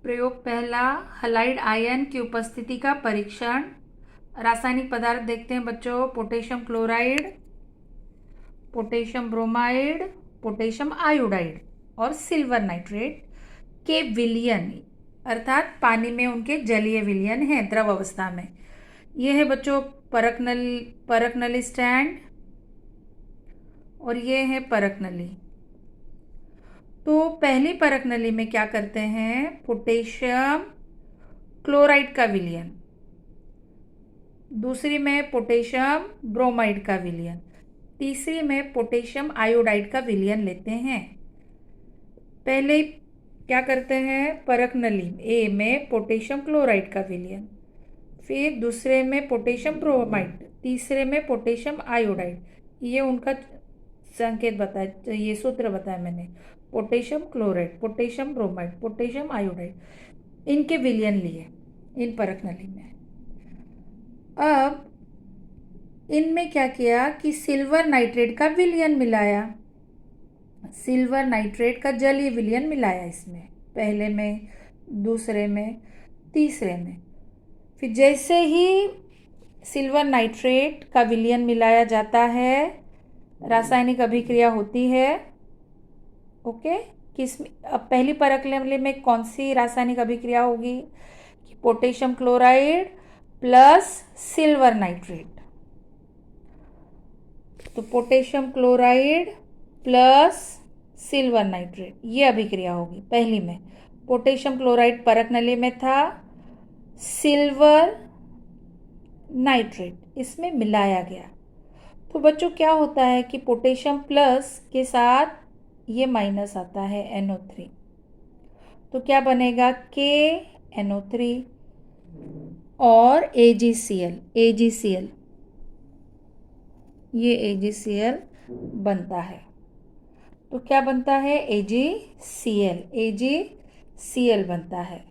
प्रयोग पहला, halide ion की उपस्थिति का परीक्षण। रासायनिक पदार्थ देखते हैं बच्चों। Potassium chloride, potassium bromide, potassium iodide और सिल्वर नाइट्रेट के विलयन, अर्थात पानी में उनके जलीय विलयन हैं द्रव अवस्था में। यह है बच्चों परक नली स्टैंड और ये है परक नली। तो पहली परक नली में क्या करते हैं, पोटेशियम क्लोराइड का विलयन, दूसरी में पोटेशियम ब्रोमाइड का विलयन, तीसरी में पोटेशियम आयोडाइड का विलयन लेते हैं। पहले क्या करते हैं, परक नली ए में पोटेशियम क्लोराइड का विलयन, फिर दूसरे में पोटेशियम ब्रोमाइड, तीसरे में पोटेशियम आयोडाइड। ये उनका संकेत बताया, ये सूत्र बताया मैंने। Potassium chloride, potassium bromide, potassium iodide, इनके विलयन लिए इन परक नली में। अब इनमें क्या किया कि सिल्वर नाइट्रेट का विलयन मिलाया, सिल्वर नाइट्रेट का जलीय विलयन मिलाया इसमें, पहले में, दूसरे में, तीसरे में। फिर जैसे ही सिल्वर नाइट्रेट का विलयन मिलाया जाता है, रासायनिक अभिक्रिया होती है। ओके, अब पहली परक नली में कौन सी रासायनिक अभिक्रिया होगी, potassium chloride plus silver nitrate. तो potassium chloride plus silver nitrate, ये अभिक्रिया होगी पहली में। पोटेशियम क्लोराइड परक नली में था, सिल्वर नाइट्रेट इसमें मिलाया गया। तो बच्चों क्या होता है कि पोटेशियम प्लस के साथ ये माइनस आता है NO3, तो क्या बनेगा KNO3 और AgCl, ये AgCl बनता है। तो क्या बनता है, AgCl बनता है।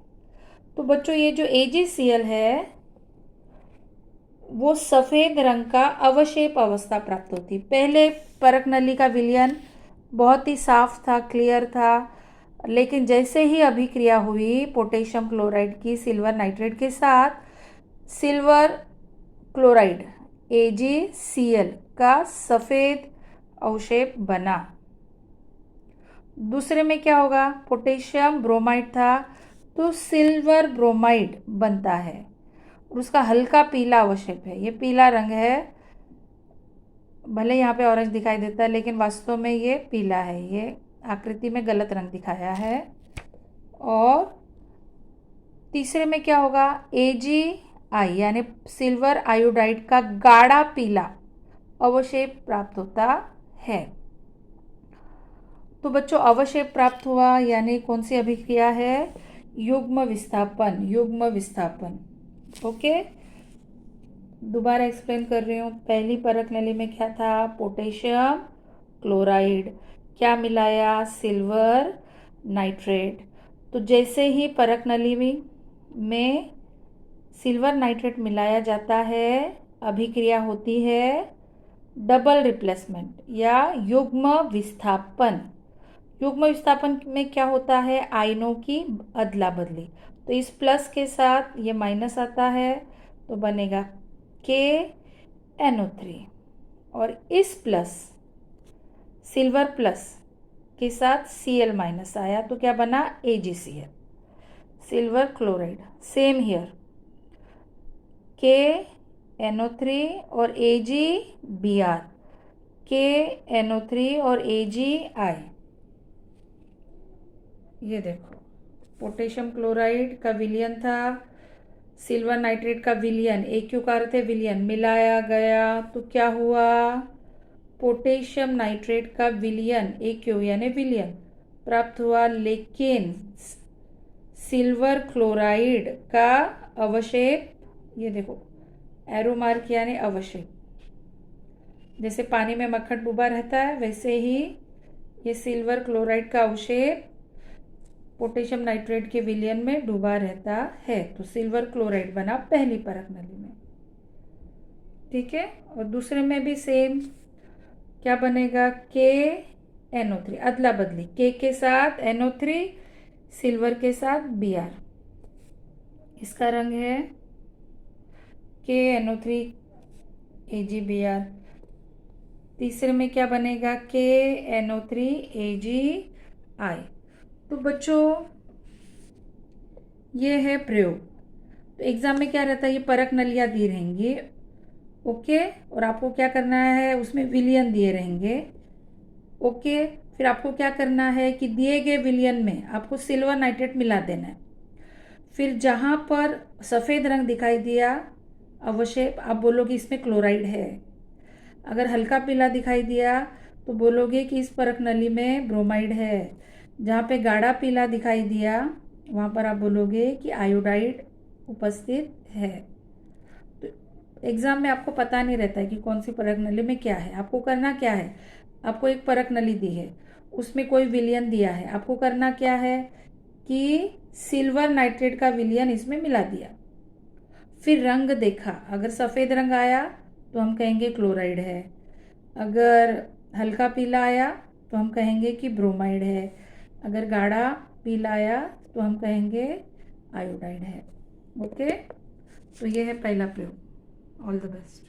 तो बच्चों ये जो AgCl है वो सफ़ेद रंग का अवशेप अवस्था प्राप्त होती। पहले परक नली का विलयन बहुत ही साफ था, क्लियर था, लेकिन जैसे ही अभिक्रिया हुई पोटेशियम क्लोराइड की सिल्वर नाइट्रेट के साथ, सिल्वर क्लोराइड AgCl का सफ़ेद अवशेप बना। दूसरे में क्या होगा, पोटेशियम ब्रोमाइड था तो सिल्वर ब्रोमाइड बनता है और उसका हल्का पीला अवशेप है। ये पीला रंग है, भले यहाँ पे ऑरेंज दिखाई देता है लेकिन वास्तव में ये पीला है, ये आकृति में गलत रंग दिखाया है। और तीसरे में क्या होगा, AgI यानी सिल्वर आयोडाइड का गाढ़ा पीला अवशेप प्राप्त होता है। तो बच्चों अवशेप प्राप्त हुआ यानी कौन सी अभिक्रिया है, युग्म विस्थापन। ओके, दोबारा एक्सप्लेन कर रही हूँ। पहली परक नली में क्या था, पोटेशियम क्लोराइड, क्या मिलाया, सिल्वर नाइट्रेट। तो जैसे ही परक नली में सिल्वर नाइट्रेट मिलाया जाता है, अभिक्रिया होती है डबल रिप्लेसमेंट या युग्म विस्थापन। युग्म विस्थापन में क्या होता है, आयनों की अदला बदली। तो इस प्लस के साथ ये माइनस आता है तो बनेगा KNO3, और इस प्लस सिल्वर प्लस के साथ Cl माइनस आया तो क्या बना, AgCl, silver chloride. Same here, KNO3 और AgBr, KNO3 और AgI। ये देखो, पोटेशियम क्लोराइड का विलयन था, सिल्वर नाइट्रेट का विलयन, AQ का अर्थ है विलयन, मिलाया गया तो क्या हुआ, पोटेशियम नाइट्रेट का विलयन AQ यानी विलयन प्राप्त हुआ, लेकिन सिल्वर क्लोराइड का अवशेप, ये देखो एरो मार्क यानी अवशेप, जैसे पानी में मक्खन डूबा रहता है वैसे ही ये सिल्वर क्लोराइड का अवशेप पोटेशियम नाइट्रेट के विलयन में डूबा रहता है। तो सिल्वर क्लोराइड बना पहली परक नली में, ठीक है। और दूसरे में भी सेम, क्या बनेगा, KNO3, अदला बदली, K के साथ NO3, सिल्वर के साथ Br। इसका रंग है KNO3 AgBr। तीसरे में क्या बनेगा? KNO3 AgI। तो बच्चों ये है प्रयोग। तो एग्जाम में क्या रहता है, ये परख नलियाँ दी रहेंगी, ओके, और आपको क्या करना है, उसमें विलियन दिए रहेंगे, ओके। फिर आपको क्या करना है कि दिए गए विलियन में आपको सिल्वर नाइट्रेट मिला देना है। फिर जहाँ पर सफ़ेद रंग दिखाई दिया अवश्य आप बोलोगे इसमें क्लोराइड है। अगर हल्का पीला दिखाई दिया तो बोलोगे कि इस परख नली में ब्रोमाइड है। जहाँ पे गाढ़ा पीला दिखाई दिया वहाँ पर आप बोलोगे कि आयोडाइड उपस्थित है। तो एग्ज़ाम में आपको पता नहीं रहता है कि कौन सी परख नली में क्या है। आपको करना क्या है, आपको एक परख नली दी है, उसमें कोई विलियन दिया है, आपको करना क्या है कि सिल्वर नाइट्रेट का विलियन इसमें मिला दिया। फिर रंग देखा, अगर सफ़ेद रंग आया तो हम कहेंगे क्लोराइड है, अगर हल्का पीला आया तो हम कहेंगे कि ब्रोमाइड है, अगर गाढ़ा पीला आया तो हम कहेंगे आयोडाइड है, ओके। तो ये है पहला प्रयोग। All the best.